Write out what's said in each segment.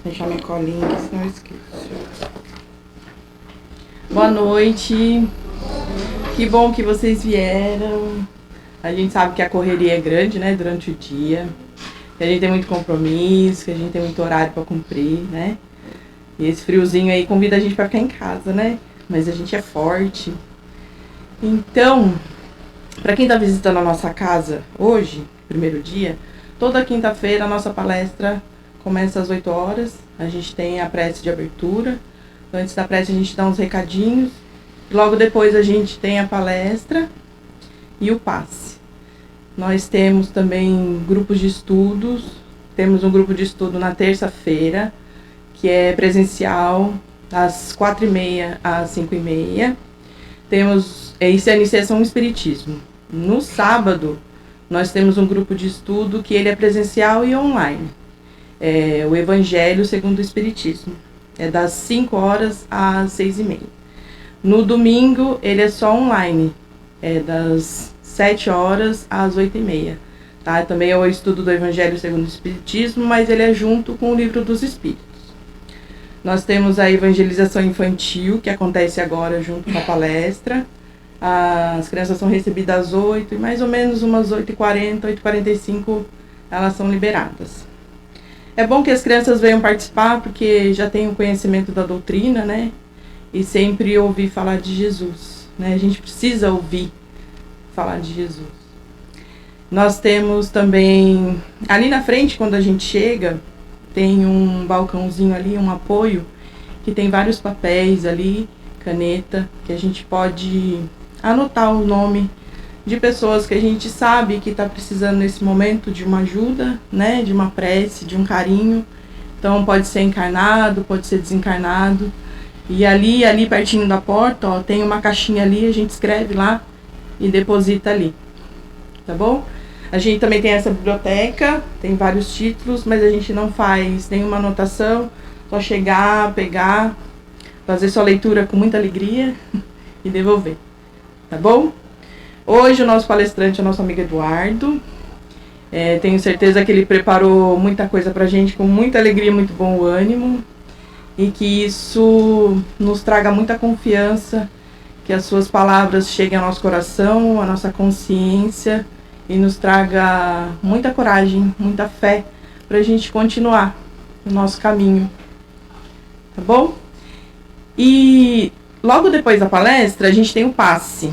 Deixar minha colinha aqui, senão eu esqueço. Boa noite. Que bom que vocês vieram. A gente sabe que a correria é grande, né, durante o dia. Que a gente tem muito compromisso, que a gente tem muito horário para cumprir, né? E esse friozinho aí convida a gente para ficar em casa, né? Mas a gente é forte. Então, para quem está visitando a nossa casa hoje, primeiro dia, toda quinta-feira a nossa palestra começa às 8 horas. A gente tem a prece de abertura. Antes da prece a gente dá uns recadinhos. Logo depois a gente tem a palestra e o passe. Nós temos também grupos de estudos. Temos um grupo de estudo na terça-feira, que é presencial, das 4h30 às 5h30. Isso é a iniciação espiritismo. No sábado, nós temos um grupo de estudo que ele é presencial e online. É o Evangelho segundo o Espiritismo. É das 5 horas às 6h30. No domingo, ele é só online. É das 7 horas às 8h30. Tá? Também é o estudo do Evangelho segundo o Espiritismo, mas ele é junto com o Livro dos Espíritos. Nós temos a evangelização infantil, que acontece agora junto com a palestra. As crianças são recebidas às 8 e mais ou menos umas 8h40, 8h45 elas são liberadas. É bom que as crianças venham participar, porque já tem o conhecimento da doutrina, né? E sempre ouvir falar de Jesus, né? A gente precisa ouvir falar de Jesus. Nós temos também, ali na frente, quando a gente chega, tem um balcãozinho ali, um apoio, que tem vários papéis ali, caneta, que a gente pode anotar o nome de pessoas que a gente sabe que está precisando nesse momento de uma ajuda, né, de uma prece, de um carinho. Então pode ser encarnado, pode ser desencarnado. E ali pertinho da porta, ó, tem uma caixinha ali, a gente escreve lá e deposita ali, tá bom? A gente também tem essa biblioteca, tem vários títulos, mas a gente não faz nenhuma anotação, só chegar, pegar, fazer sua leitura com muita alegria e devolver, tá bom? Hoje o nosso palestrante é o nosso amigo Eduardo. Tenho certeza que ele preparou muita coisa pra gente com muita alegria, muito bom ânimo. E que isso nos traga muita confiança, que as suas palavras cheguem ao nosso coração, à nossa consciência e nos traga muita coragem, muita fé pra gente continuar o nosso caminho. Tá bom? E logo depois da palestra a gente tem o passe.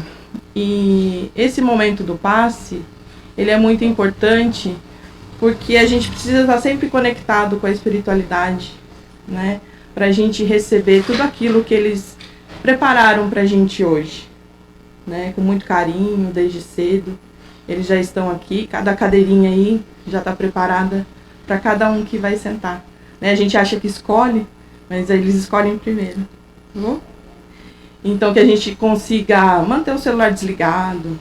E esse momento do passe, ele é muito importante porque a gente precisa estar sempre conectado com a espiritualidade, né? Pra gente receber tudo aquilo que eles prepararam pra gente hoje, né? Com muito carinho, desde cedo. Eles já estão aqui, cada cadeirinha aí já está preparada para cada um que vai sentar, né? A gente acha que escolhe, mas eles escolhem primeiro, tá bom? Então, que a gente consiga manter o celular desligado,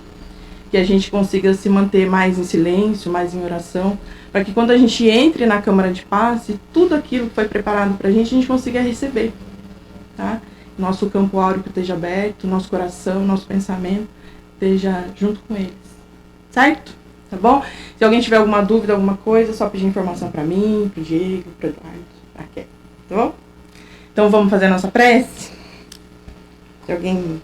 que a gente consiga se manter mais em silêncio, mais em oração, para que quando a gente entre na câmara de passe, tudo aquilo que foi preparado para a gente consiga receber, tá? Nosso campo áureo esteja aberto, nosso coração, nosso pensamento esteja junto com eles, certo? Tá bom? Se alguém tiver alguma dúvida, alguma coisa, é só pedir informação para mim, pro Diego, pro Eduardo, pra Kelly, tá bom? Então vamos fazer a nossa prece? Se alguém...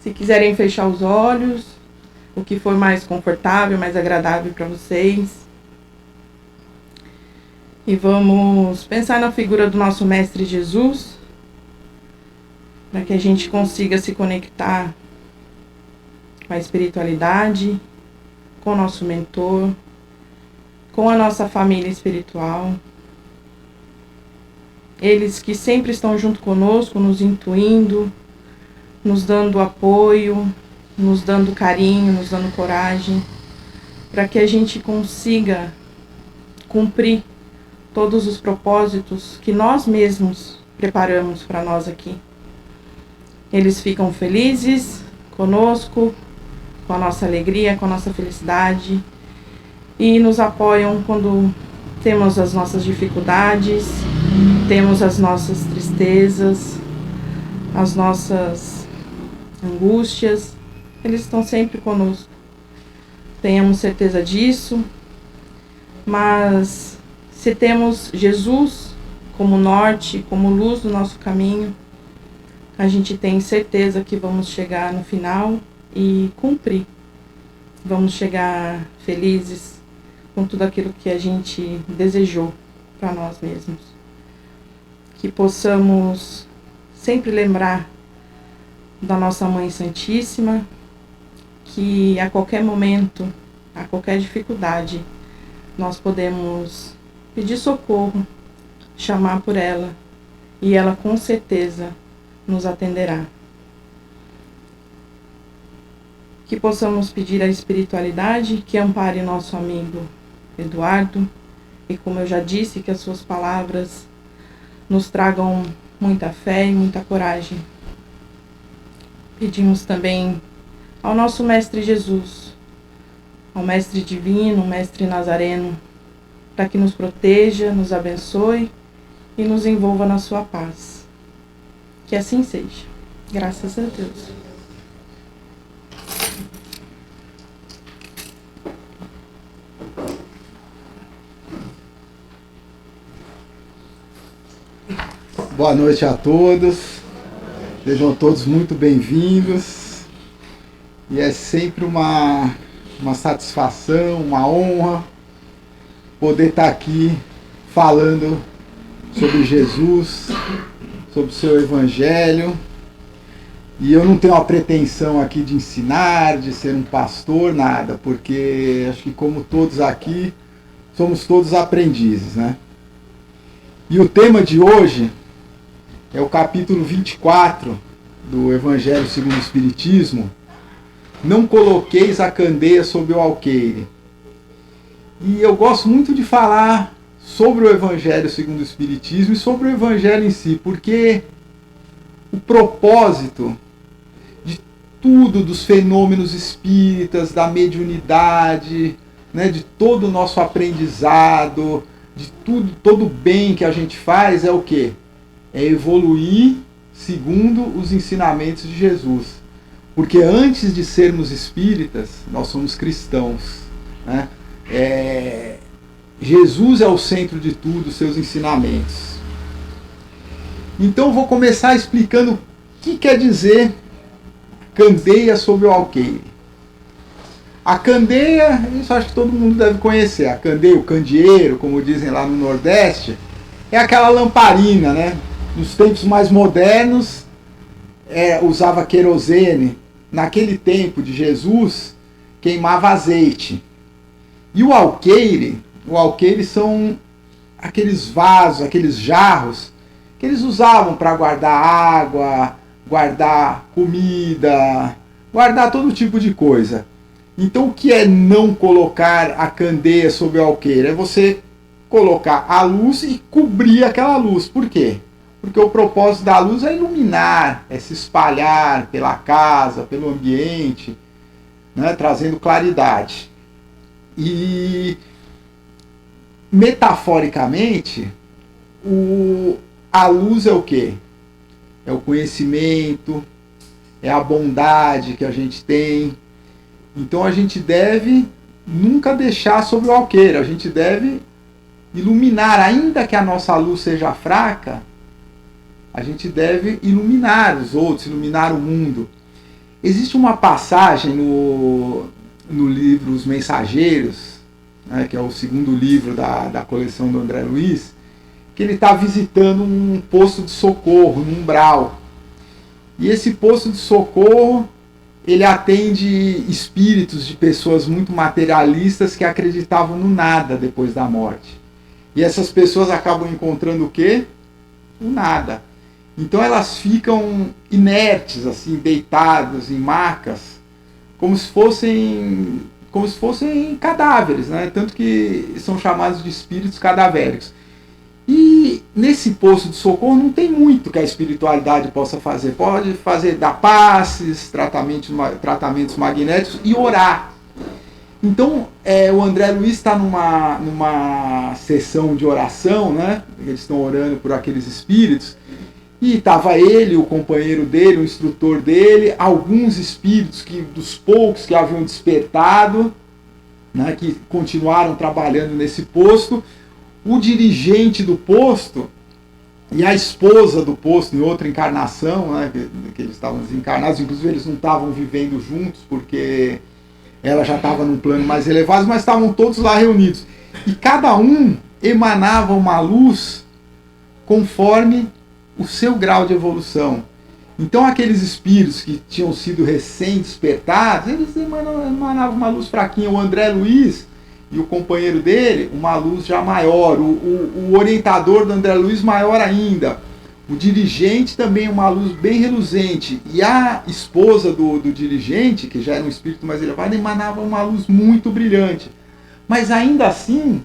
Se quiserem fechar os olhos, o que for mais confortável, mais agradável para vocês. E vamos pensar na figura do nosso Mestre Jesus, para que a gente consiga se conectar com a espiritualidade, com o nosso mentor, com a nossa família espiritual. Eles que sempre estão junto conosco, nos intuindo, nos dando apoio, nos dando carinho, nos dando coragem, para que a gente consiga cumprir todos os propósitos que nós mesmos preparamos para nós aqui. Eles ficam felizes conosco, com a nossa alegria, com a nossa felicidade, e nos apoiam quando temos as nossas dificuldades, temos as nossas tristezas, as nossas angústias. Eles estão sempre conosco, tenhamos certeza disso, mas se temos Jesus como norte, como luz do nosso caminho, a gente tem certeza que vamos chegar no final e cumprir. Vamos chegar felizes com tudo aquilo que a gente desejou para nós mesmos. Que possamos sempre lembrar da nossa Mãe Santíssima, que a qualquer momento, a qualquer dificuldade, nós podemos pedir socorro, chamar por ela, e ela com certeza nos atenderá. Que possamos pedir à espiritualidade que ampare nosso amigo Eduardo, e como eu já disse, que as suas palavras nos tragam muita fé e muita coragem. Pedimos também ao nosso Mestre Jesus, ao Mestre Divino, Mestre Nazareno, para que nos proteja, nos abençoe e nos envolva na sua paz. Que assim seja. Graças a Deus. Boa noite a todos, sejam todos muito bem-vindos, e é sempre uma satisfação, uma honra poder estar aqui falando sobre Jesus, sobre o seu Evangelho. E eu não tenho a pretensão aqui de ensinar, de ser um pastor, nada, porque acho que como todos aqui, somos todos aprendizes, né? E o tema de hoje é o capítulo 24 do Evangelho segundo o Espiritismo. Não coloqueis a candeia sobre o alqueire. E eu gosto muito de falar sobre o Evangelho segundo o Espiritismo e sobre o Evangelho em si, porque o propósito de tudo, dos fenômenos espíritas, da mediunidade, né, de todo o nosso aprendizado, de tudo, todo o bem que a gente faz, é o quê? É evoluir segundo os ensinamentos de Jesus. Porque antes de sermos espíritas, nós somos cristãos, né? Jesus é o centro de tudo, os seus ensinamentos. Então eu vou começar explicando o que quer dizer candeia sobre o alqueire. A candeia, isso acho que todo mundo deve conhecer. A candeia, o candeeiro, como dizem lá no Nordeste, é aquela lamparina, né? Nos tempos mais modernos, usava querosene. Naquele tempo de Jesus, queimava azeite. E o alqueire são aqueles vasos, aqueles jarros que eles usavam para guardar água, guardar comida, guardar todo tipo de coisa. Então o que é não colocar a candeia sobre o alqueire? É você colocar a luz e cobrir aquela luz. Por quê? Porque o propósito da luz é iluminar, é se espalhar pela casa, pelo ambiente, né, trazendo claridade. E, metaforicamente, a luz é o quê? É o conhecimento, é a bondade que a gente tem. Então a gente deve nunca deixar sobre o alqueire, a gente deve iluminar, ainda que a nossa luz seja fraca, a gente deve iluminar os outros, iluminar o mundo. Existe uma passagem no livro Os Mensageiros, né, que é o segundo livro da coleção do André Luiz, que ele está visitando um posto de socorro, no umbral. E esse posto de socorro, ele atende espíritos de pessoas muito materialistas que acreditavam no nada depois da morte. E essas pessoas acabam encontrando o quê? O nada. Então elas ficam inertes, assim, deitadas em macas, como se fossem cadáveres, né? Tanto que são chamados de espíritos cadavéricos. E nesse posto de socorro não tem muito que a espiritualidade possa fazer. Pode fazer, dar passes, tratamentos magnéticos e orar. Então o André Luiz está numa sessão de oração, né? Eles estão orando por aqueles espíritos. E estava ele, o companheiro dele, o instrutor dele, alguns espíritos dos poucos que haviam despertado, né, que continuaram trabalhando nesse posto. O dirigente do posto e a esposa do posto, em outra encarnação, né, que eles estavam desencarnados, inclusive eles não estavam vivendo juntos, porque ela já estava num plano mais elevado, mas estavam todos lá reunidos. E cada um emanava uma luz conforme o seu grau de evolução. Então aqueles espíritos que tinham sido recém-despertados, eles emanavam uma luz fraquinha. O André Luiz e o companheiro dele, uma luz já maior. O orientador do André Luiz, maior ainda. O dirigente também, uma luz bem reluzente. E a esposa do dirigente, que já era um espírito mais elevado, emanava uma luz muito brilhante. Mas ainda assim,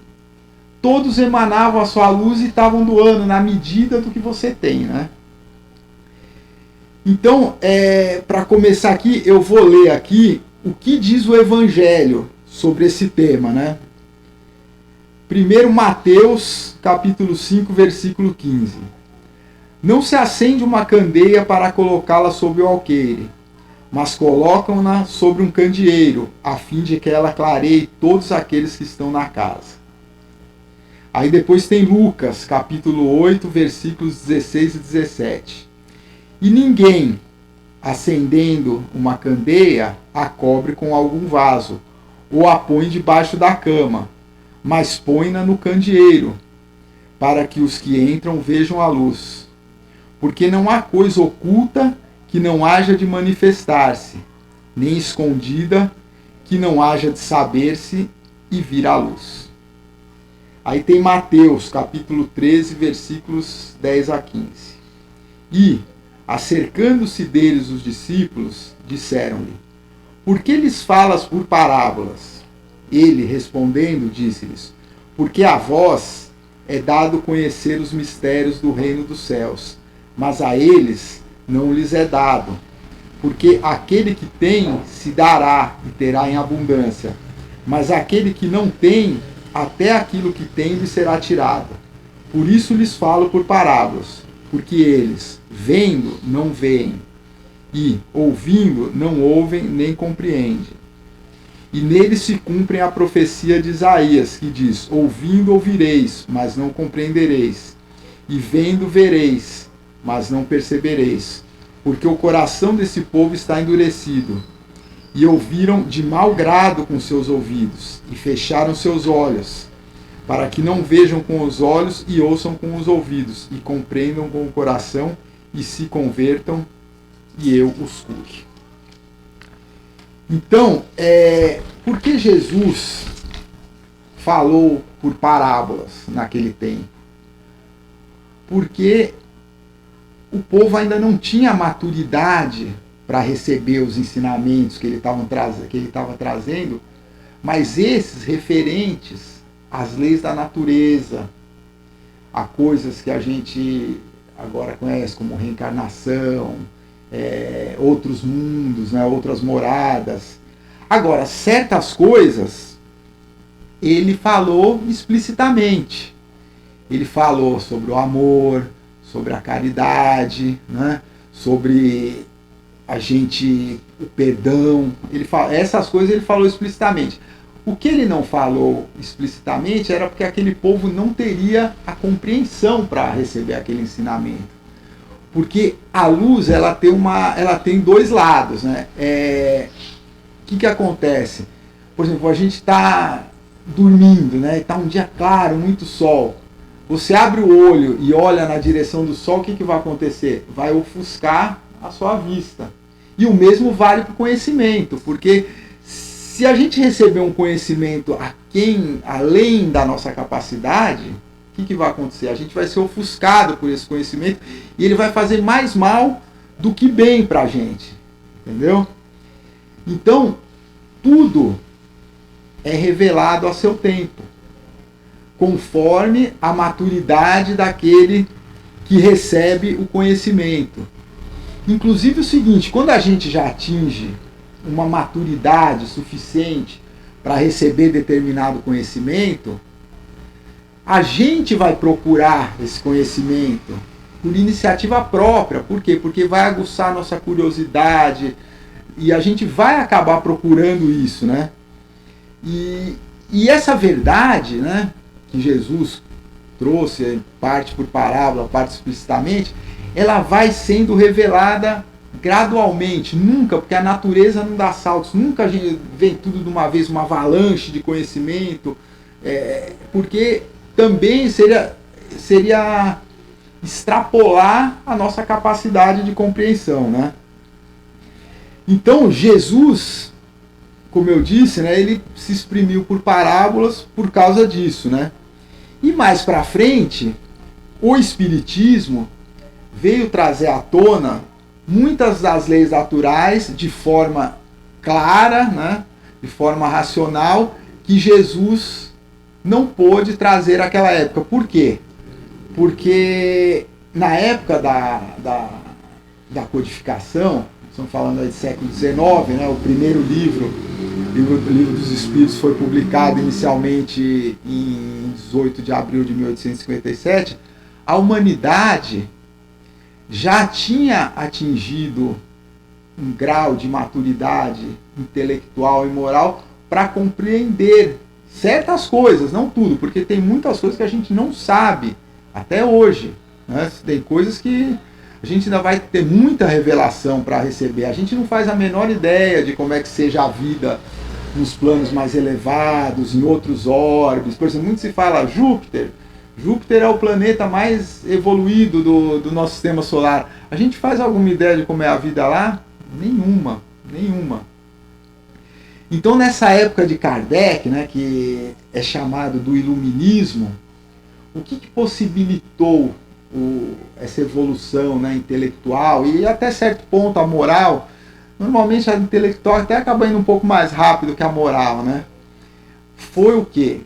todos emanavam a sua luz e estavam doando na medida do que você tem, né? Então, para começar aqui, eu vou ler aqui o que diz o Evangelho sobre esse tema, né? Primeiro, Mateus, capítulo 5, versículo 15. Não se acende uma candeia para colocá-la sobre o alqueire, mas colocam-na sobre um candeeiro, a fim de que ela clareie todos aqueles que estão na casa. Aí depois tem Lucas, capítulo 8, versículos 16 e 17. E ninguém, acendendo uma candeia, a cobre com algum vaso, ou a põe debaixo da cama, mas põe-na no candeeiro, para que os que entram vejam a luz. Porque não há coisa oculta que não haja de manifestar-se, nem escondida que não haja de saber-se e vir à luz. Aí tem Mateus, capítulo 13, versículos 10 a 15. E, acercando-se deles os discípulos, disseram-lhe: por que lhes falas por parábolas? Ele, respondendo, disse-lhes: porque a vós é dado conhecer os mistérios do reino dos céus, mas a eles não lhes é dado. Porque aquele que tem se dará e terá em abundância, mas aquele que não tem, até aquilo que tem lhe será tirado. Por isso lhes falo por parábolas, porque eles, vendo, não veem, e, ouvindo, não ouvem nem compreendem. E neles se cumpre a profecia de Isaías, que diz: ouvindo ouvireis, mas não compreendereis, e vendo vereis, mas não percebereis, porque o coração desse povo está endurecido, e ouviram de mau grado com seus ouvidos, e fecharam seus olhos, para que não vejam com os olhos e ouçam com os ouvidos, e compreendam com o coração, e se convertam, e eu os cure. Então, por que Jesus falou por parábolas naquele tempo? Porque o povo ainda não tinha maturidade para receber os ensinamentos que ele estava trazendo, mas esses referentes às leis da natureza, a coisas que a gente agora conhece como reencarnação, outros mundos, né, outras moradas. Agora, certas coisas ele falou explicitamente. Ele falou sobre o amor, sobre a caridade, né, sobre o perdão. Essas coisas ele falou explicitamente. O que ele não falou explicitamente era porque aquele povo não teria a compreensão para receber aquele ensinamento. Porque a luz ela tem dois lados, né? O que acontece? Por exemplo, a gente está dormindo, né? Está um dia claro, muito sol. Você abre o olho e olha na direção do sol, o que vai acontecer? Vai ofuscar a sua vista. E o mesmo vale para o conhecimento, porque se a gente receber um conhecimento além da nossa capacidade, o que vai acontecer? A gente vai ser ofuscado por esse conhecimento e ele vai fazer mais mal do que bem para a gente. Entendeu? Então, tudo é revelado a seu tempo, conforme a maturidade daquele que recebe o conhecimento. Inclusive o seguinte, quando a gente já atinge uma maturidade suficiente para receber determinado conhecimento, a gente vai procurar esse conhecimento por iniciativa própria. Por quê? Porque vai aguçar a nossa curiosidade e a gente vai acabar procurando isso, né? E essa verdade, né, que Jesus trouxe, parte por parábola, parte explicitamente, ela vai sendo revelada gradualmente, nunca, porque a natureza não dá saltos, nunca vem tudo de uma vez, uma avalanche de conhecimento, porque também seria extrapolar a nossa capacidade de compreensão, né? Então Jesus, como eu disse, né, ele se exprimiu por parábolas por causa disso, né? E mais para frente, o Espiritismo veio trazer à tona muitas das leis naturais de forma clara, né, de forma racional, que Jesus não pôde trazer naquela época. Por quê? Porque na época da codificação, estamos falando aí do século XIX, né, o primeiro livro dos Espíritos foi publicado inicialmente em 18 de abril de 1857, a humanidade já tinha atingido um grau de maturidade intelectual e moral para compreender certas coisas, não tudo, porque tem muitas coisas que a gente não sabe até hoje, né? Tem coisas que a gente ainda vai ter muita revelação para receber. A gente não faz a menor ideia de como é que seja a vida nos planos mais elevados, em outros orbes. Por exemplo, muito se fala Júpiter. Júpiter é o planeta mais evoluído do nosso sistema solar. A gente faz alguma ideia de como é a vida lá? Nenhuma. Então, nessa época de Kardec, né, que é chamado do Iluminismo, o que possibilitou essa evolução, né, intelectual e até certo ponto a moral? Normalmente a intelectual até acaba indo um pouco mais rápido que a moral, né? Foi o quê?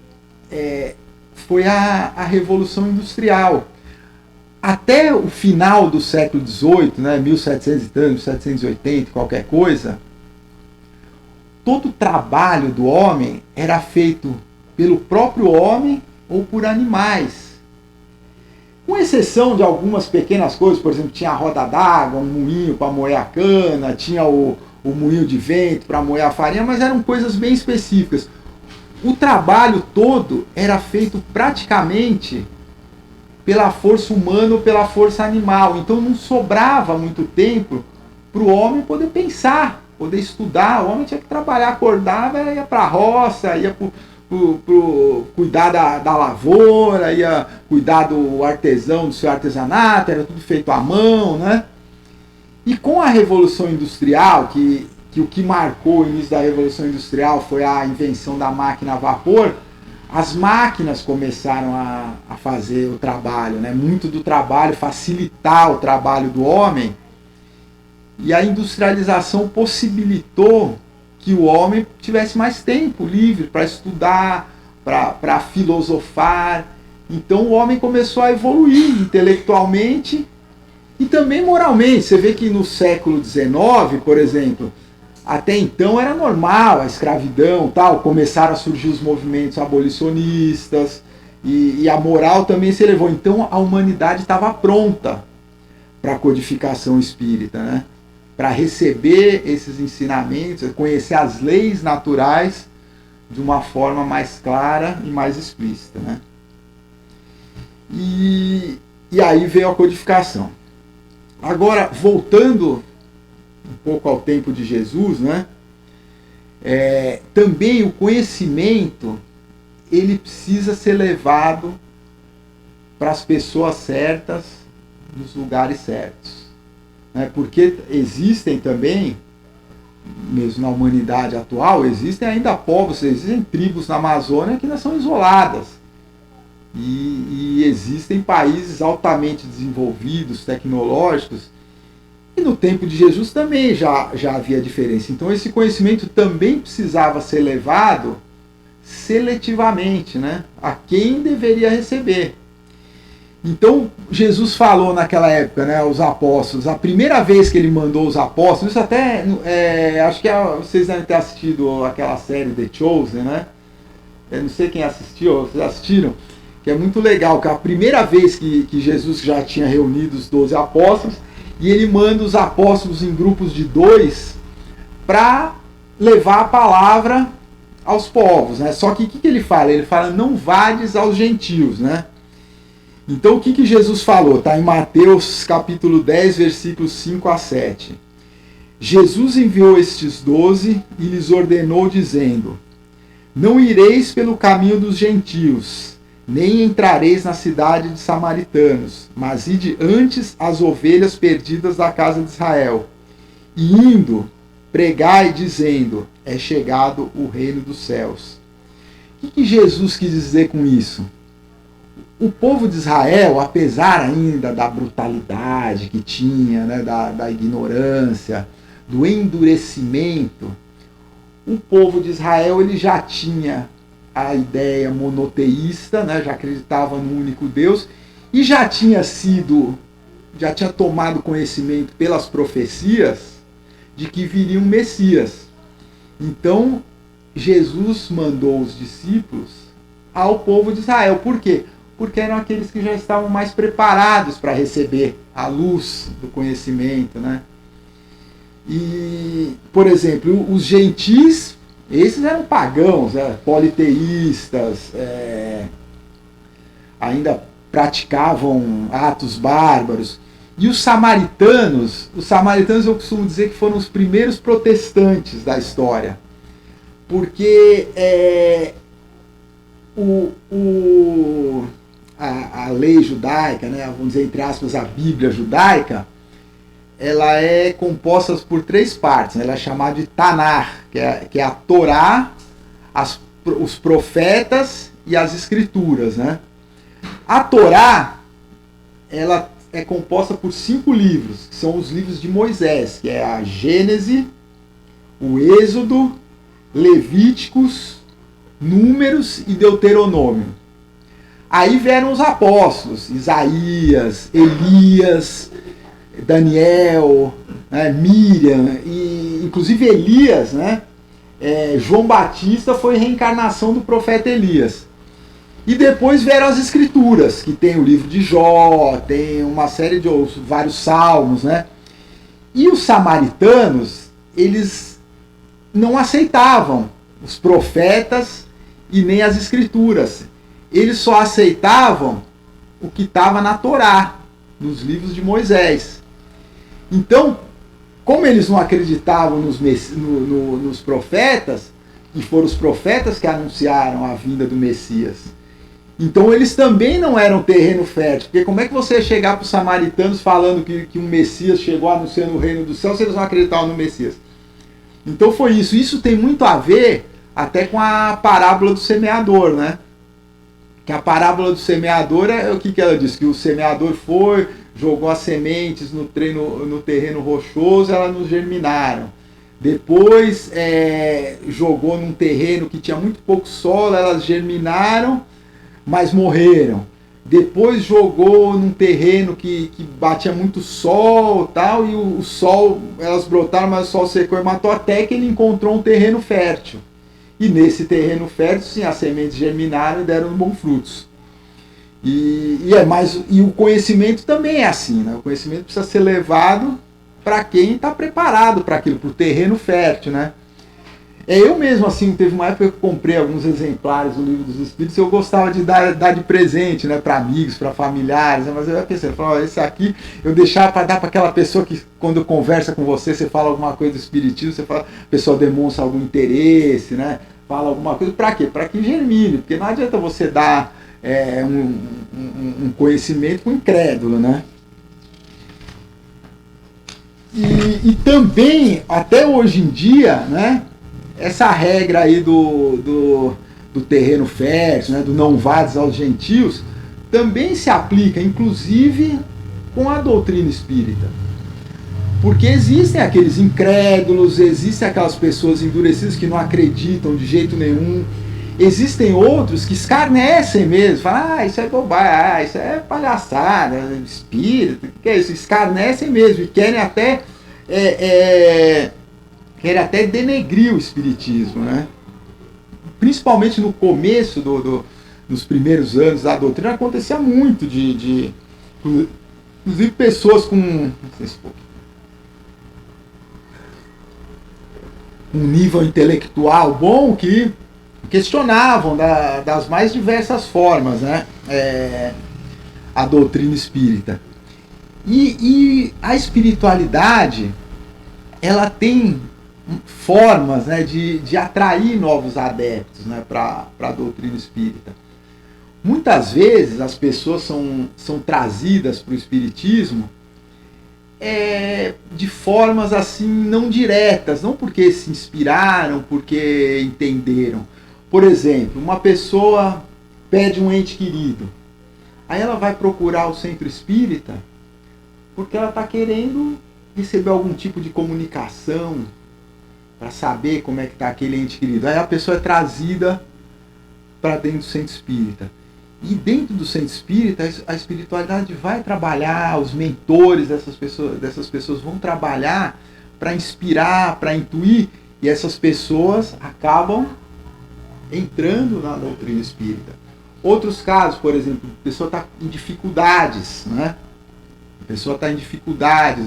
Foi a Revolução Industrial. Até o final do século XVIII, né, 1700 e tanto, 1780, qualquer coisa, todo o trabalho do homem era feito pelo próprio homem ou por animais. Com exceção de algumas pequenas coisas, por exemplo, tinha a roda d'água, um moinho para moer a cana, tinha o moinho de vento para moer a farinha, mas eram coisas bem específicas. O trabalho todo era feito praticamente pela força humana ou pela força animal. Então não sobrava muito tempo para o homem poder pensar, poder estudar. O homem tinha que trabalhar, acordava, ia para a roça, ia cuidar da lavoura, ia cuidar do artesão, do seu artesanato, era tudo feito à mão, né? E com a Revolução Industrial, que o que marcou o início da Revolução Industrial foi a invenção da máquina a vapor, as máquinas começaram a fazer o trabalho, né? Muito do trabalho, facilitar o trabalho do homem, e a industrialização possibilitou que o homem tivesse mais tempo livre para estudar, para filosofar. Então o homem começou a evoluir intelectualmente e também moralmente. Você vê que no século XIX, por exemplo, até então era normal a escravidão, tal, começaram a surgir os movimentos abolicionistas e a moral também se elevou. Então a humanidade estava pronta para a codificação espírita, né? Para receber esses ensinamentos, conhecer as leis naturais de uma forma mais clara e mais explícita, né? E aí veio a codificação. Agora, voltando um pouco ao tempo de Jesus, né? Também o conhecimento ele precisa ser levado para as pessoas certas, nos lugares certos. Porque existem também, mesmo na humanidade atual, existem ainda povos, existem tribos na Amazônia que ainda são isoladas. E existem países altamente desenvolvidos, tecnológicos, e no tempo de Jesus também já havia diferença. Então esse conhecimento também precisava ser levado seletivamente, né, a quem deveria receber. Então, Jesus falou naquela época, né, os apóstolos, a primeira vez que ele mandou os apóstolos, isso até, acho que vocês devem ter assistido aquela série The Chosen, né? Eu não sei quem assistiu, vocês assistiram? Que é muito legal, que é a primeira vez que Jesus já tinha reunido os 12 apóstolos, e ele manda os apóstolos em grupos de 2 para levar a palavra aos povos, né? Só que o que ele fala? Ele fala, não vades aos gentios, né? Então o que Jesus falou? Está em Mateus capítulo 10, versículos 5 a 7. Jesus enviou estes 12 e lhes ordenou, dizendo: não ireis pelo caminho dos gentios, nem entrareis na cidade de samaritanos, mas ide antes as ovelhas perdidas da casa de Israel. E indo, pregai, dizendo: é chegado o reino dos céus. O que Jesus quis dizer com isso? O povo de Israel, apesar ainda da brutalidade que tinha, né, da ignorância, do endurecimento, o povo de Israel ele já tinha a ideia monoteísta, né, já acreditava no único Deus, e já tinha tomado conhecimento pelas profecias de que viria um Messias. Então, Jesus mandou os discípulos ao povo de Israel. Por quê? Porque eram aqueles que já estavam mais preparados para receber a luz do conhecimento, né? E, por exemplo, os gentis, esses eram pagãos, politeístas, ainda praticavam atos bárbaros. E os samaritanos eu costumo dizer que foram os primeiros protestantes da história. Porque a lei judaica, né, vamos dizer entre aspas, a Bíblia judaica, ela é composta por 3 partes, né? Ela é chamada de Tanar, que é a Torá, os profetas e as escrituras, né? A Torá, ela é composta por 5 livros, que são os livros de Moisés, que é a Gênese, o Êxodo, Levíticos, Números e Deuteronômio. Aí vieram os apóstolos, Isaías, Elias, Daniel, né, Miriam, e inclusive Elias, né? João Batista foi reencarnação do profeta Elias. E depois vieram as escrituras, que tem o livro de Jó, tem uma série de vários salmos, né? E os samaritanos, eles não aceitavam os profetas e nem as escrituras. Eles só aceitavam o que estava na Torá, nos livros de Moisés. Então, como eles não acreditavam nos profetas, e foram os profetas que anunciaram a vinda do Messias, então eles também não eram terreno fértil. Porque como é que você ia chegar para os samaritanos falando que um Messias chegou anunciando o reino do céu se eles não acreditavam no Messias? Então foi isso. Isso tem muito a ver até com a parábola do semeador, né? Que a parábola do semeador é o que ela diz? Que o semeador foi, jogou as sementes no terreno rochoso, elas não germinaram. Depois jogou num terreno que tinha muito pouco solo, elas germinaram, mas morreram. Depois jogou num terreno que batia muito sol tal, e o sol, elas brotaram, mas o sol secou e matou, até que ele encontrou um terreno fértil. E nesse terreno fértil, sim, as sementes germinaram e deram bons frutos. E o conhecimento também é assim, né? O conhecimento precisa ser levado para quem está preparado para aquilo, para o terreno fértil, né? Eu mesmo, assim, teve uma época que eu comprei alguns exemplares do Livro dos Espíritos e eu gostava de dar de presente, né, para amigos, para familiares, né? Mas eu pensei, esse aqui eu deixava para dar para aquela pessoa que, quando conversa com você, você fala alguma coisa do espiritismo, a pessoa demonstra algum interesse, né? Fala alguma coisa, para quê? Para que germine, porque não adianta você dar um conhecimento com incrédulo, né? E também, até hoje em dia, né? Essa regra aí do terreno fértil, né, do não vades aos gentios, também se aplica, inclusive, com a doutrina espírita. Porque existem aqueles incrédulos, existem aquelas pessoas endurecidas que não acreditam de jeito nenhum, existem outros que escarnecem mesmo, falam, isso é bobagem, isso é palhaçada, espírita, que é isso? Escarnecem mesmo e querem até denegrir o espiritismo, né? Principalmente no começo nos primeiros anos da doutrina, acontecia muito inclusive pessoas com um nível intelectual bom que questionavam das mais diversas formas, né, a doutrina espírita. E a espiritualidade, ela tem formas, né, de atrair novos adeptos, né, para a doutrina espírita. Muitas vezes as pessoas são trazidas para o espiritismo de formas assim não diretas, não porque se inspiraram, porque entenderam. Por exemplo, uma pessoa perde um ente querido, aí ela vai procurar o centro espírita porque ela está querendo receber algum tipo de comunicação para saber como é que está aquele ente querido. Aí a pessoa é trazida para dentro do centro espírita. E dentro do centro espírita, a espiritualidade vai trabalhar, os mentores dessas pessoas vão trabalhar para inspirar, para intuir, e essas pessoas acabam entrando na doutrina espírita. Outros casos, por exemplo, a pessoa está em dificuldades, né? A pessoa está em dificuldades,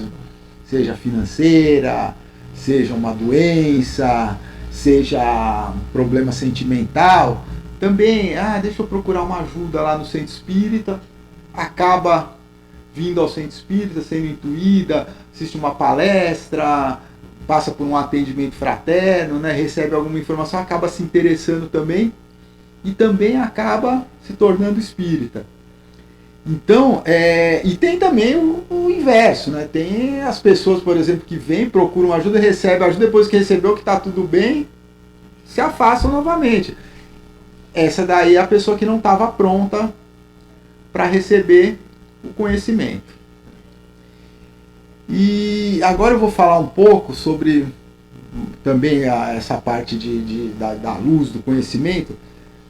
seja financeira, seja uma doença, seja um problema sentimental. Também, deixa eu procurar uma ajuda lá no centro espírita, acaba vindo ao centro espírita, sendo intuída, assiste uma palestra, passa por um atendimento fraterno, né, recebe alguma informação, acaba se interessando também e também acaba se tornando espírita. Então, e tem também o inverso, né? Tem as pessoas, por exemplo, que vêm, procuram ajuda, recebem ajuda, depois que recebeu que está tudo bem, se afastam novamente. Essa daí é a pessoa que não estava pronta para receber o conhecimento. E agora eu vou falar um pouco sobre também essa parte da luz, do conhecimento,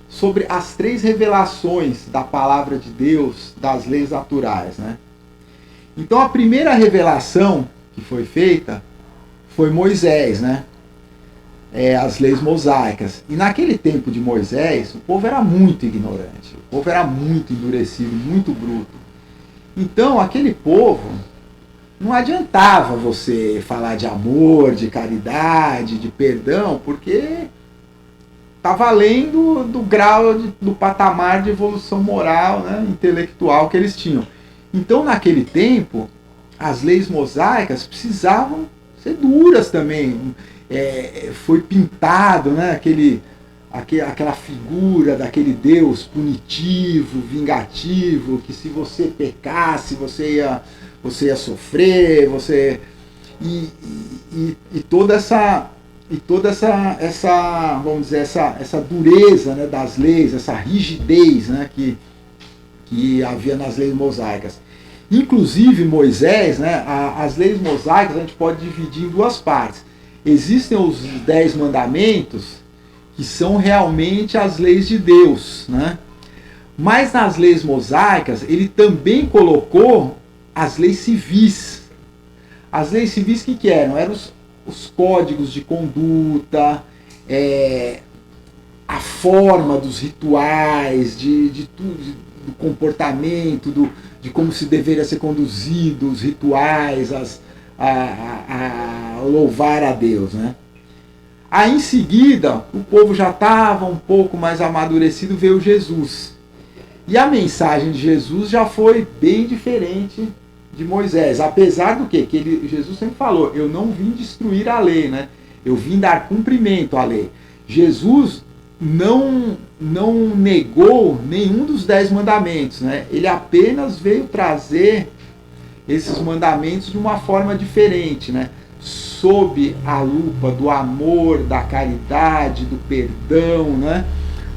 sobre as 3 revelações da palavra de Deus, das leis naturais, né? Então a primeira revelação que foi feita foi Moisés, né? As leis mosaicas. E naquele tempo de Moisés, o povo era muito ignorante, o povo era muito endurecido, muito bruto. Então aquele povo, não adiantava você falar de amor, de caridade, de perdão, porque estava além do grau, do patamar de evolução moral, né, intelectual que eles tinham. Então, naquele tempo, as leis mosaicas precisavam ser duras também. Foi pintado, né, aquela figura daquele Deus punitivo, vingativo, que se você pecasse, você ia sofrer, e toda essa vamos dizer, essa dureza, né, das leis, essa rigidez, né, que havia nas leis mosaicas. Inclusive Moisés, né, as leis mosaicas a gente pode dividir em 2 partes. Existem os 10 mandamentos, que são realmente as leis de Deus, né? Mas nas leis mosaicas ele também colocou as leis civis. As leis civis que eram? Eram os códigos de conduta, a forma dos rituais, de tudo, do comportamento, de como se deveria ser conduzido, os rituais, a louvar a Deus, né? Aí em seguida, o povo já estava um pouco mais amadurecido, veio Jesus. E a mensagem de Jesus já foi bem diferente de Moisés, apesar do que Jesus sempre falou, eu não vim destruir a lei, né? Eu vim dar cumprimento à lei. Jesus não negou nenhum dos 10 mandamentos, né? Ele apenas veio trazer esses mandamentos de uma forma diferente, né? Sob a lupa do amor, da caridade, do perdão, né?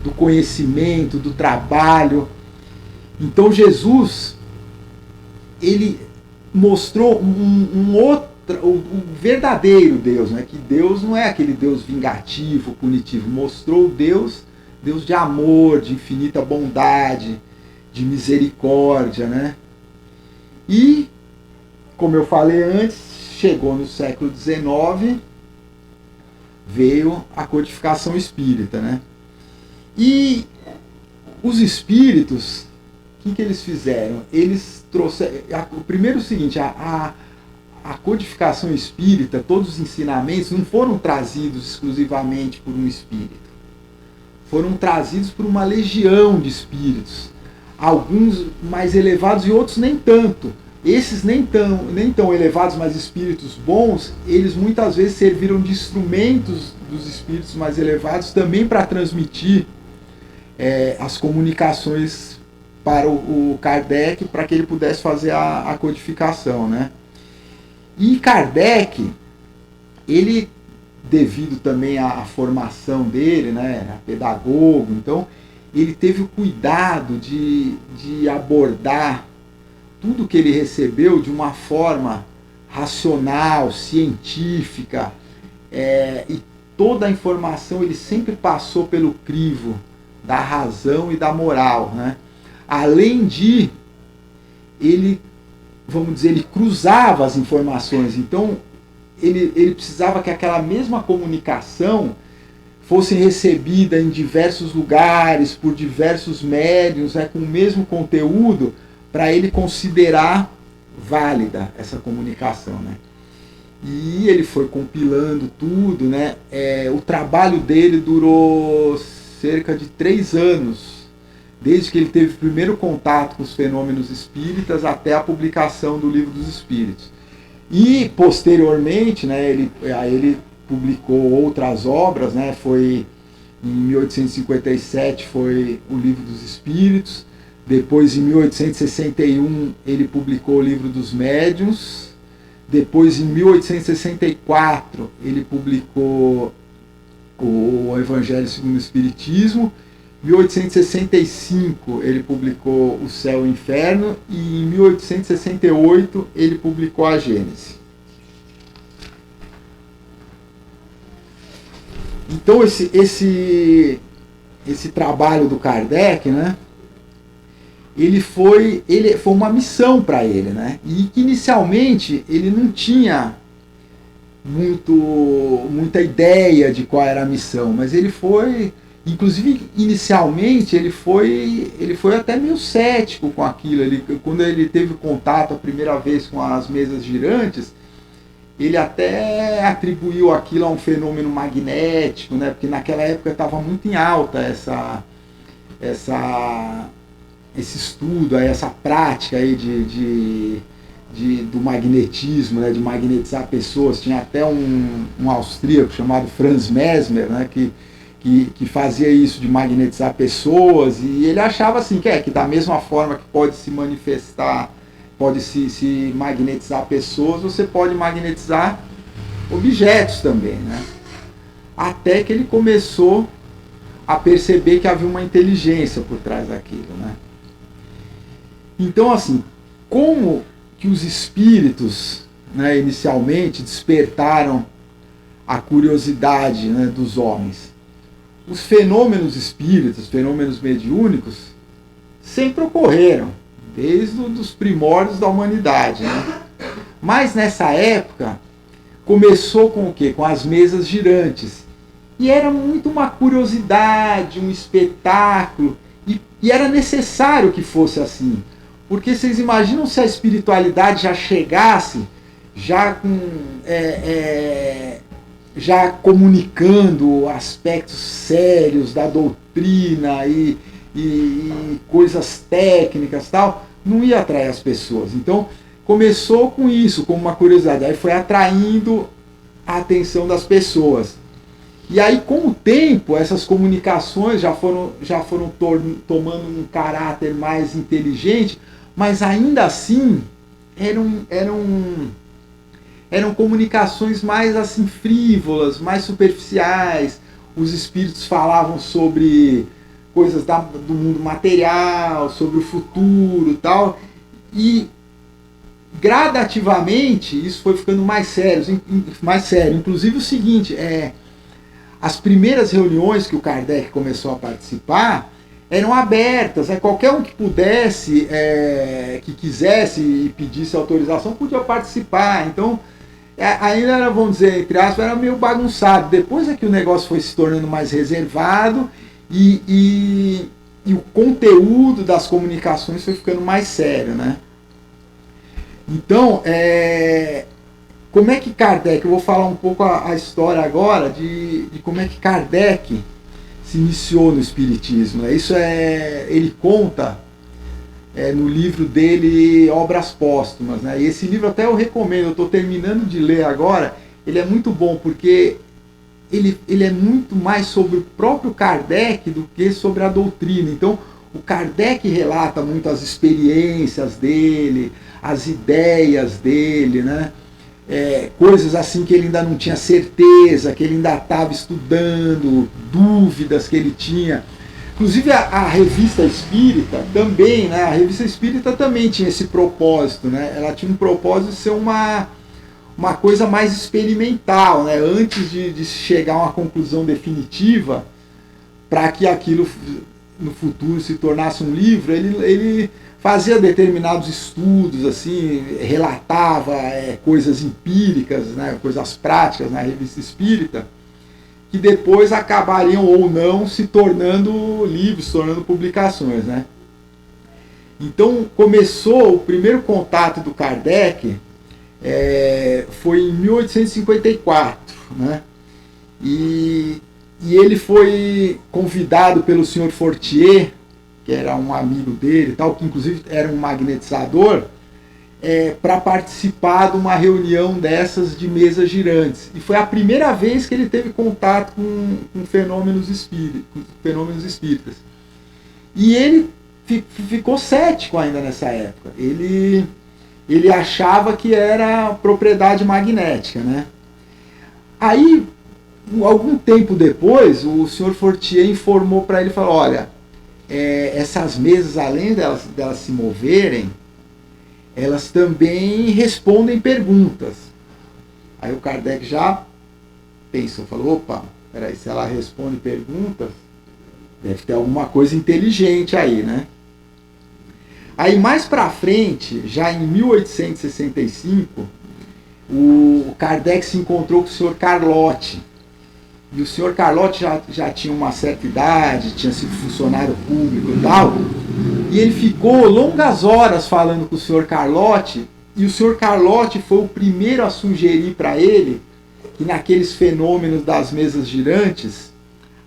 Do conhecimento, do trabalho. Então Jesus, ele mostrou o verdadeiro Deus, né? Que Deus não é aquele Deus vingativo, punitivo. Mostrou o Deus de amor, de infinita bondade, de misericórdia, né? E, como eu falei antes, chegou no século XIX, veio a codificação espírita, né? E os espíritos, o que eles fizeram? Eles trouxeram... O primeiro é o seguinte, a codificação espírita, todos os ensinamentos não foram trazidos exclusivamente por um espírito. foram trazidos por uma legião de espíritos, alguns mais elevados e outros nem tanto. Esses nem tão elevados, mas espíritos bons, eles muitas vezes serviram de instrumentos dos espíritos mais elevados também para transmitir as comunicações para o Kardec, para que ele pudesse fazer a codificação, né? E Kardec, ele, devido também à formação dele, né, a pedagogo, então ele teve o cuidado de abordar tudo que ele recebeu de uma forma racional, científica, e toda a informação ele sempre passou pelo crivo da razão e da moral, né? Além de, ele, vamos dizer, ele cruzava as informações, então ele precisava que aquela mesma comunicação fosse recebida em diversos lugares, por diversos médiuns, com o mesmo conteúdo, para ele considerar válida essa comunicação, né? E ele foi compilando tudo, né? O trabalho dele durou cerca de 3 anos, desde que ele teve o primeiro contato com os fenômenos espíritas até a publicação do Livro dos Espíritos. E posteriormente, né, ele publicou outras obras, né? Foi em 1857 foi o Livro dos Espíritos. Depois, em 1861, ele publicou o Livro dos Médiuns. Depois, em 1864, ele publicou o Evangelho segundo o Espiritismo. Em 1865, ele publicou O Céu e o Inferno. E em 1868, ele publicou a Gênese. Então, esse trabalho do Kardec, né? Ele foi uma missão para ele, né? E que inicialmente ele não tinha muita ideia de qual era a missão, mas ele foi, inclusive inicialmente ele foi até meio cético com aquilo. Quando ele teve contato a primeira vez com as mesas girantes, ele até atribuiu aquilo a um fenômeno magnético, né? Porque naquela época estava muito em alta esse estudo, essa prática aí do magnetismo, né, de magnetizar pessoas. Tinha até um austríaco chamado Franz Mesmer, né, que fazia isso de magnetizar pessoas, e ele achava assim que da mesma forma que pode se manifestar, pode se magnetizar pessoas, você pode magnetizar objetos também, né? Até que ele começou a perceber que havia uma inteligência por trás daquilo, né? Então, assim, como que os espíritos, né, inicialmente despertaram a curiosidade, né, dos homens? Os fenômenos espíritas, fenômenos mediúnicos, sempre ocorreram, desde os primórdios da humanidade, né? Mas nessa época, começou com o quê? Com as mesas girantes. E era muito uma curiosidade, um espetáculo, e era necessário que fosse assim. Porque vocês imaginam se a espiritualidade já chegasse, já comunicando aspectos sérios da doutrina e coisas técnicas e tal, não ia atrair as pessoas. Então, começou com isso, como uma curiosidade, aí foi atraindo a atenção das pessoas. E aí, com o tempo, essas comunicações já foram tomando um caráter mais inteligente, mas ainda assim eram comunicações mais assim frívolas, mais superficiais. Os espíritos falavam sobre coisas do mundo material, sobre o futuro e tal, e gradativamente isso foi ficando mais sério. Inclusive o seguinte, as primeiras reuniões que o Kardec começou a participar eram abertas, qualquer um que pudesse, que quisesse e pedisse autorização, podia participar. Então, ainda era, vamos dizer, entre aspas, era meio bagunçado. Depois é que o negócio foi se tornando mais reservado e o conteúdo das comunicações foi ficando mais sério, né? Então, como é que Kardec, eu vou falar um pouco a história agora de como é que Kardec se iniciou no espiritismo, né? Isso ele conta no livro dele, Obras Póstumas, né? E esse livro até eu recomendo, eu estou terminando de ler agora. Ele é muito bom porque ele é muito mais sobre o próprio Kardec do que sobre a doutrina. Então, o Kardec relata muito as experiências dele, as ideias dele, né? Coisas assim que ele ainda não tinha certeza, que ele ainda estava estudando, dúvidas que ele tinha. Inclusive a Revista Espírita também, né? A Revista Espírita também tinha esse propósito, né? Ela tinha um propósito de ser uma coisa mais experimental, né? Antes de chegar a uma conclusão definitiva, para que aquilo no futuro se tornasse um livro, ele fazia determinados estudos, assim, relatava coisas empíricas, né? Coisas práticas na Revista Espírita, que depois acabariam ou não se tornando livros, se tornando publicações, né? Então começou o primeiro contato do Kardec, foi em 1854, né? E ele foi convidado pelo Sr. Fortier, que era um amigo dele, tal, que inclusive era um magnetizador, para participar de uma reunião dessas de mesas girantes. E foi a primeira vez que ele teve contato com fenômenos espíritas. E ele ficou cético ainda nessa época. Ele achava que era propriedade magnética, né? Aí, algum tempo depois, o Sr. Fortier informou para ele, falou, olha, essas mesas, além delas se moverem, elas também respondem perguntas. Aí o Kardec já pensou, falou, opa, peraí, se ela responde perguntas, deve ter alguma coisa inteligente aí, né? Aí mais pra frente, já em 1865, o Kardec se encontrou com o Sr. Carlotti. E o Sr. Carlotti já tinha uma certa idade, tinha sido funcionário público e tal. E ele ficou longas horas falando com o Sr. Carlotti, e o Sr. Carlotti foi o primeiro a sugerir para ele que naqueles fenômenos das mesas girantes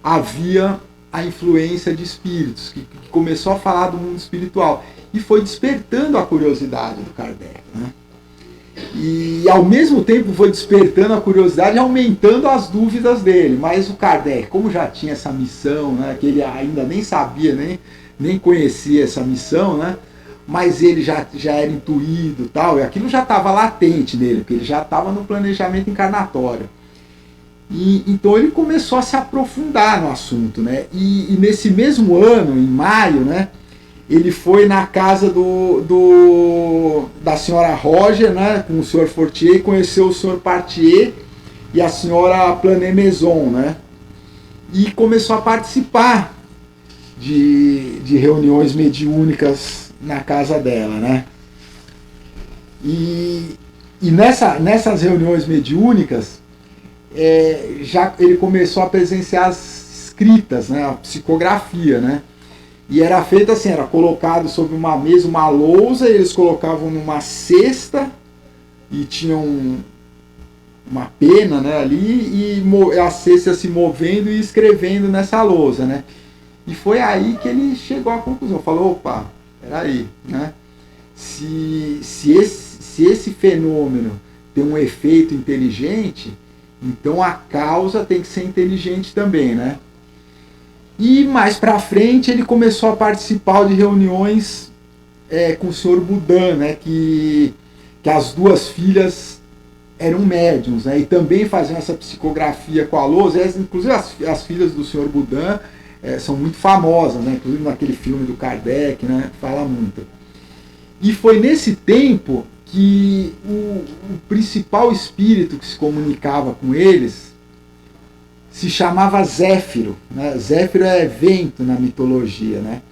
havia a influência de espíritos, que começou a falar do mundo espiritual. E foi despertando a curiosidade do Kardec, né? E ao mesmo tempo foi despertando a curiosidade e aumentando as dúvidas dele. Mas o Kardec, como já tinha essa missão, né, que ele ainda nem sabia, nem conhecia essa missão, né, mas ele já era intuído, tal, e aquilo já estava latente nele, porque ele já estava no planejamento encarnatório. E então ele começou a se aprofundar no assunto, né? E nesse mesmo ano, em maio, né, ele foi na casa da senhora Roger, né, com o senhor Fortier, e conheceu o senhor Partier e a senhora Planet-Maison, né? E começou a participar de reuniões mediúnicas na casa dela, né? E nessas reuniões mediúnicas, já ele começou a presenciar as escritas, né, a psicografia, né? E era feito assim, era colocado sobre uma mesa, uma lousa, e eles colocavam numa cesta e tinham uma pena, né, ali, e a cesta se movendo e escrevendo nessa lousa, né? E foi aí que ele chegou à conclusão, falou, opa, peraí, né? Se esse fenômeno tem um efeito inteligente, então a causa tem que ser inteligente também, né? E mais pra frente ele começou a participar de reuniões com o Sr. Boudin, né, que as duas filhas eram médiums, né, e também faziam essa psicografia com a lousa. Inclusive as filhas do Sr. Boudin são muito famosas, né, inclusive naquele filme do Kardec, né, fala muito. E foi nesse tempo que o principal espírito que se comunicava com eles se chamava Zéfiro, né? Zéfiro é vento na mitologia, né?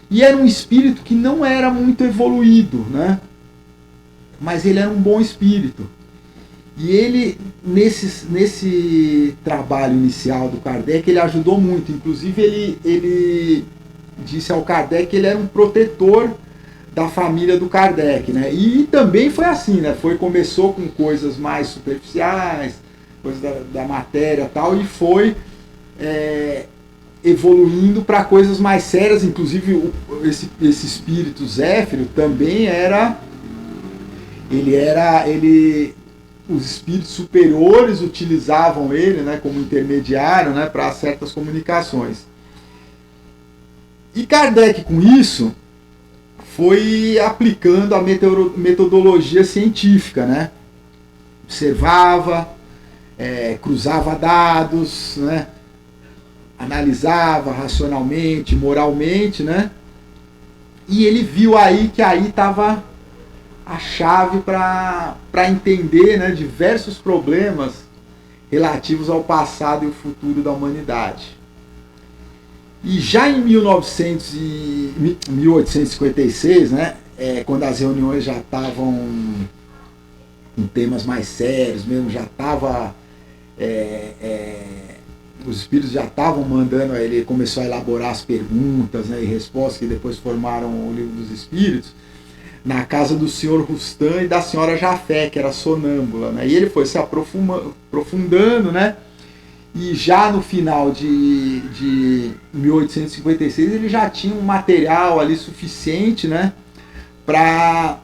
E era um espírito que não era muito evoluído, né? Mas ele era um bom espírito. E ele, nesse trabalho inicial do Kardec, ele ajudou muito. Inclusive, ele disse ao Kardec que ele era um protetor da família do Kardec, né? E também foi assim, né? Começou com coisas mais superficiais, coisas da matéria e tal, e foi evoluindo para coisas mais sérias, inclusive esse espírito Zéfiro também os espíritos superiores utilizavam ele, né, como intermediário, né, para certas comunicações. E Kardec, com isso, foi aplicando a metodologia científica, né? Observava, cruzava dados, né? Analisava racionalmente, moralmente, né? E ele viu aí que aí estava a chave para entender, né, diversos problemas relativos ao passado e o futuro da humanidade. E já em 1856, né, quando as reuniões já estavam com temas mais sérios, mesmo já estava... os espíritos já estavam mandando, ele começou a elaborar as perguntas, né, e respostas que depois formaram o Livro dos Espíritos, na casa do senhor Rustam e da senhora Jafé, que era sonâmbula, né, e ele foi se aprofundando, né, e já no final de 1856 ele já tinha um material ali suficiente, né, para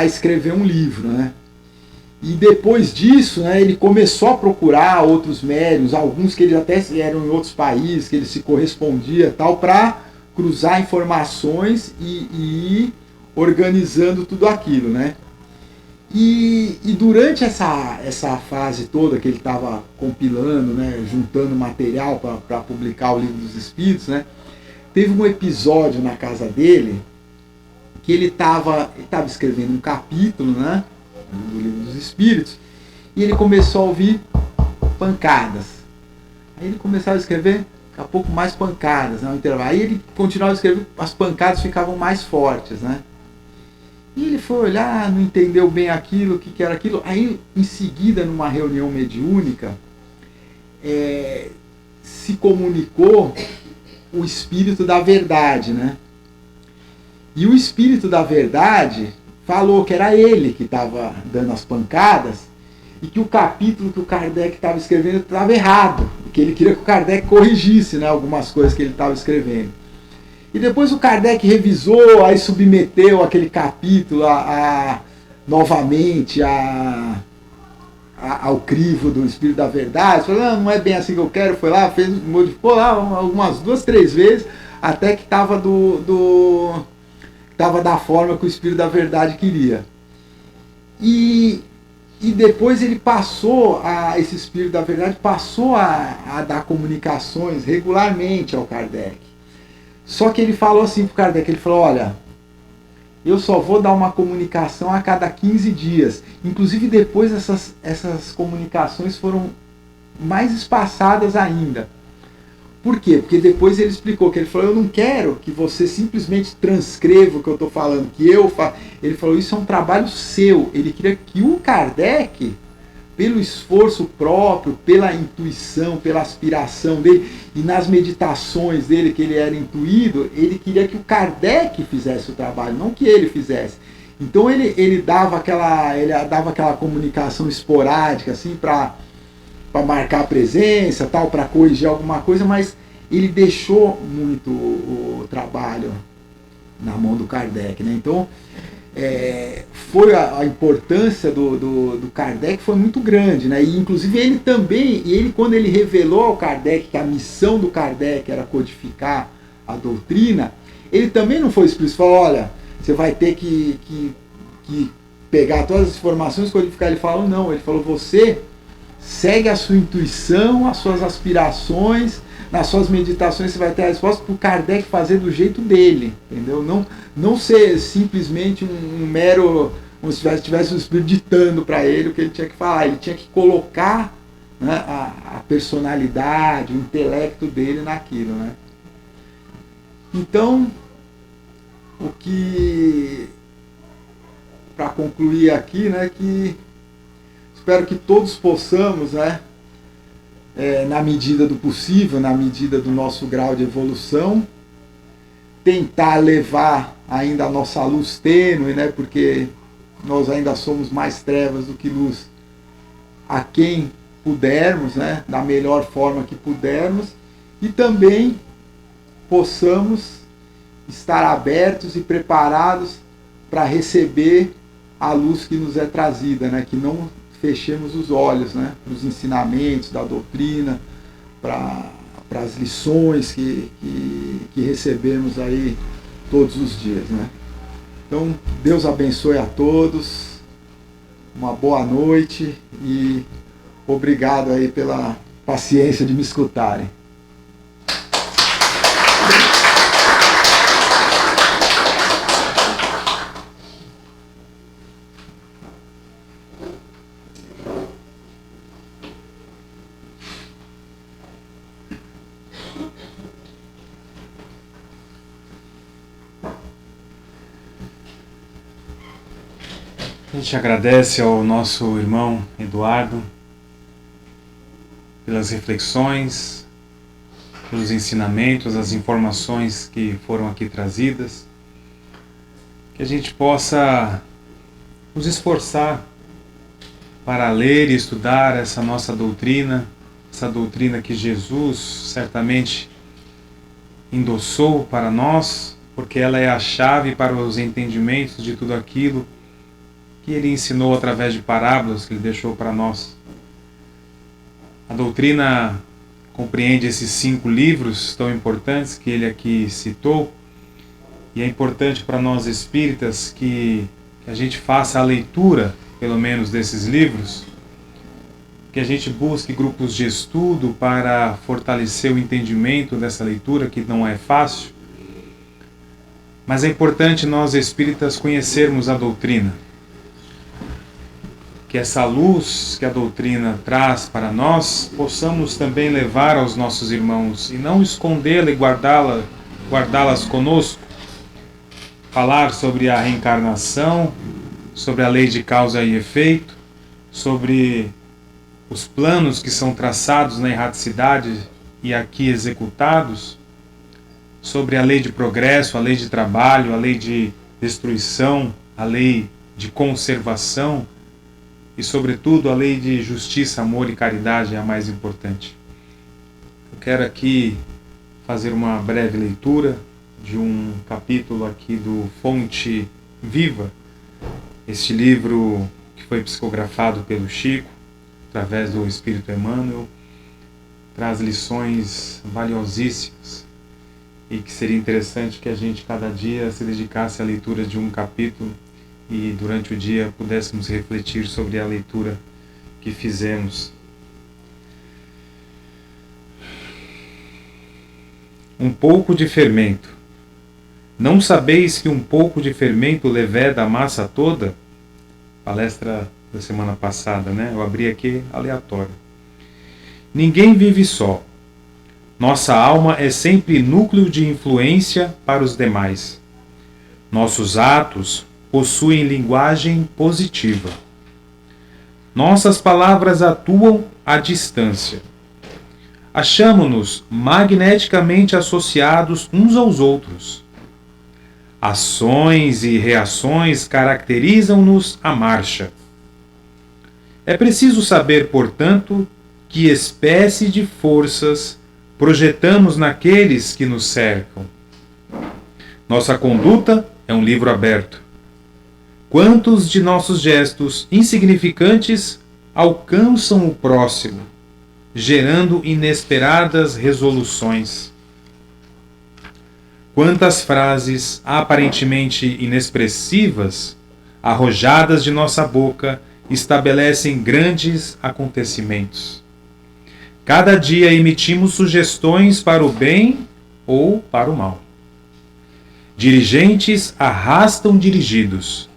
escrever um livro, né. E depois disso, né, ele começou a procurar outros médiuns, alguns que eles até eram em outros países, que ele se correspondia tal, para cruzar informações e ir organizando tudo aquilo, né. E durante essa fase toda que ele estava compilando, né, juntando material para publicar o Livro dos Espíritos, né, teve um episódio na casa dele que ele estava escrevendo um capítulo, né, do Livro dos Espíritos, e ele começou a ouvir pancadas. Aí ele começava a escrever, daqui a pouco mais pancadas, né, no intervalo. Aí ele continuava a escrever, as pancadas ficavam mais fortes, né. E ele foi olhar, não entendeu bem aquilo, o que era aquilo. Aí, em seguida, numa reunião mediúnica, se comunicou o Espírito da Verdade, né? E o Espírito da Verdade falou que era ele que estava dando as pancadas e que o capítulo que o Kardec estava escrevendo estava errado, que ele queria que o Kardec corrigisse, né, algumas coisas que ele estava escrevendo. E depois o Kardec revisou, aí submeteu aquele capítulo novamente ao crivo do Espírito da Verdade. Falou, não é bem assim que eu quero. Foi lá, modificou lá algumas 2, 3 vezes, até que estava da forma que o Espírito da Verdade queria. E depois ele passou, esse Espírito da Verdade passou a dar comunicações regularmente ao Kardec. Só que ele falou assim para o Kardec, ele falou, olha, eu só vou dar uma comunicação a cada 15 dias. Inclusive depois essas comunicações foram mais espaçadas ainda. Por quê? Porque depois ele explicou, que ele falou, eu não quero que você simplesmente transcreva o que eu estou falando, que eu faço. Ele falou, isso é um trabalho seu. Ele queria que o Kardec, pelo esforço próprio, pela intuição, pela aspiração dele, e nas meditações dele, que ele era intuído, ele queria que o Kardec fizesse o trabalho, não que ele fizesse. Então ele dava aquela comunicação esporádica, assim, para marcar a presença, tal, para corrigir alguma coisa, mas ele deixou muito o trabalho na mão do Kardec, né? Então, foi a importância do Kardec foi muito grande, né? E inclusive ele também, quando ele revelou ao Kardec que a missão do Kardec era codificar a doutrina, ele também não foi explícito, falou, olha, você vai ter que pegar todas as informações, codificar. Ele falou, não, ele falou, você segue a sua intuição, as suas aspirações, nas suas meditações você vai ter a resposta para o Kardec fazer do jeito dele, entendeu? Não ser simplesmente um mero, como se tivesse o Espírito ditando para ele o que ele tinha que falar. Ele tinha que colocar, né, a personalidade, o intelecto dele naquilo, né? Então, para concluir aqui, né, que espero que todos possamos, né, na medida do possível, na medida do nosso grau de evolução, tentar levar ainda a nossa luz tênue, né, porque nós ainda somos mais trevas do que luz, a quem pudermos, né, da melhor forma que pudermos, e também possamos estar abertos e preparados para receber a luz que nos é trazida, né? Que não fechemos os olhos, né? Para os ensinamentos da doutrina, para as lições que recebemos aí todos os dias, né? Então, Deus abençoe a todos, uma boa noite e obrigado aí pela paciência de me escutarem. A gente agradece ao nosso irmão Eduardo pelas reflexões, pelos ensinamentos, as informações que foram aqui trazidas, que a gente possa nos esforçar para ler e estudar essa nossa doutrina, essa doutrina que Jesus certamente endossou para nós, porque ela é a chave para os entendimentos de tudo aquilo que ele ensinou através de parábolas que ele deixou para nós. A doutrina compreende esses 5 livros tão importantes que ele aqui citou, e é importante para nós espíritas que a gente faça a leitura, pelo menos, desses livros, que a gente busque grupos de estudo para fortalecer o entendimento dessa leitura, que não é fácil, mas é importante nós espíritas conhecermos a doutrina, que essa luz que a doutrina traz para nós, possamos também levar aos nossos irmãos, e não escondê-la e guardá-las conosco. Falar sobre a reencarnação, sobre a lei de causa e efeito, sobre os planos que são traçados na erraticidade e aqui executados, sobre a lei de progresso, a lei de trabalho, a lei de destruição, a lei de conservação, e, sobretudo, a lei de justiça, amor e caridade é a mais importante. Eu quero aqui fazer uma breve leitura de um capítulo aqui do Fonte Viva, este livro que foi psicografado pelo Chico, através do Espírito Emmanuel, traz lições valiosíssimas e que seria interessante que a gente cada dia se dedicasse à leitura de um capítulo e durante o dia pudéssemos refletir sobre a leitura que fizemos. Um pouco de fermento. Não sabeis que um pouco de fermento leveda a massa toda? Palestra da semana passada, né? Eu abri aqui aleatório. Ninguém vive só. Nossa alma é sempre núcleo de influência para os demais. Nossos atos possuem linguagem positiva. Nossas palavras atuam à distância. Achamo-nos magneticamente associados uns aos outros. Ações e reações caracterizam-nos à marcha. É preciso saber, portanto, que espécie de forças projetamos naqueles que nos cercam. Nossa conduta é um livro aberto. Quantos de nossos gestos insignificantes alcançam o próximo, gerando inesperadas resoluções? Quantas frases aparentemente inexpressivas, arrojadas de nossa boca, estabelecem grandes acontecimentos? Cada dia emitimos sugestões para o bem ou para o mal. Dirigentes arrastam dirigidos.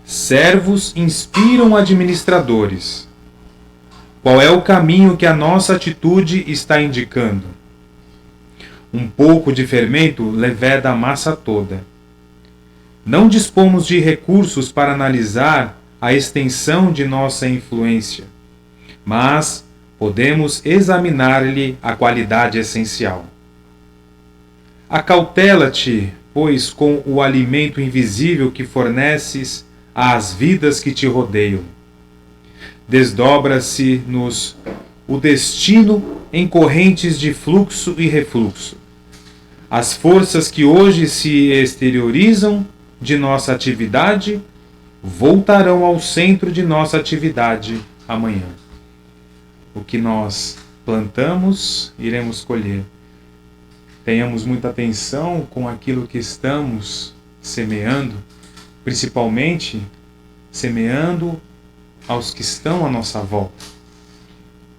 Servos inspiram administradores. Qual é o caminho que a nossa atitude está indicando? Um pouco de fermento leveda a massa toda. Não dispomos de recursos para analisar a extensão de nossa influência, mas podemos examinar-lhe a qualidade essencial. Acautela-te, pois, com o alimento invisível que forneces às vidas que te rodeiam. Desdobra-se-nos o destino em correntes de fluxo e refluxo. As forças que hoje se exteriorizam de nossa atividade voltarão ao centro de nossa atividade amanhã. O que nós plantamos, iremos colher. Tenhamos muita atenção com aquilo que estamos semeando, principalmente semeando aos que estão à nossa volta.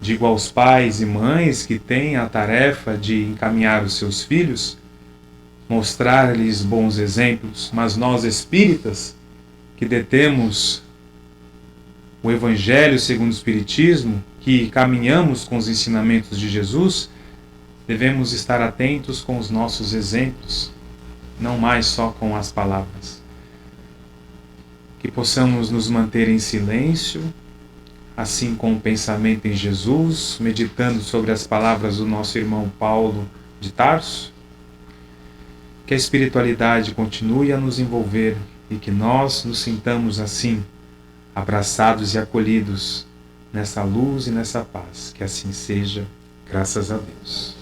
Digo aos pais e mães que têm a tarefa de encaminhar os seus filhos, mostrar-lhes bons exemplos, mas nós espíritas, que detemos o Evangelho segundo o Espiritismo, que caminhamos com os ensinamentos de Jesus, devemos estar atentos com os nossos exemplos, não mais só com as palavras. Que possamos nos manter em silêncio, assim com o pensamento em Jesus, meditando sobre as palavras do nosso irmão Paulo de Tarso. Que a espiritualidade continue a nos envolver e que nós nos sintamos assim, abraçados e acolhidos nessa luz e nessa paz. Que assim seja, graças a Deus.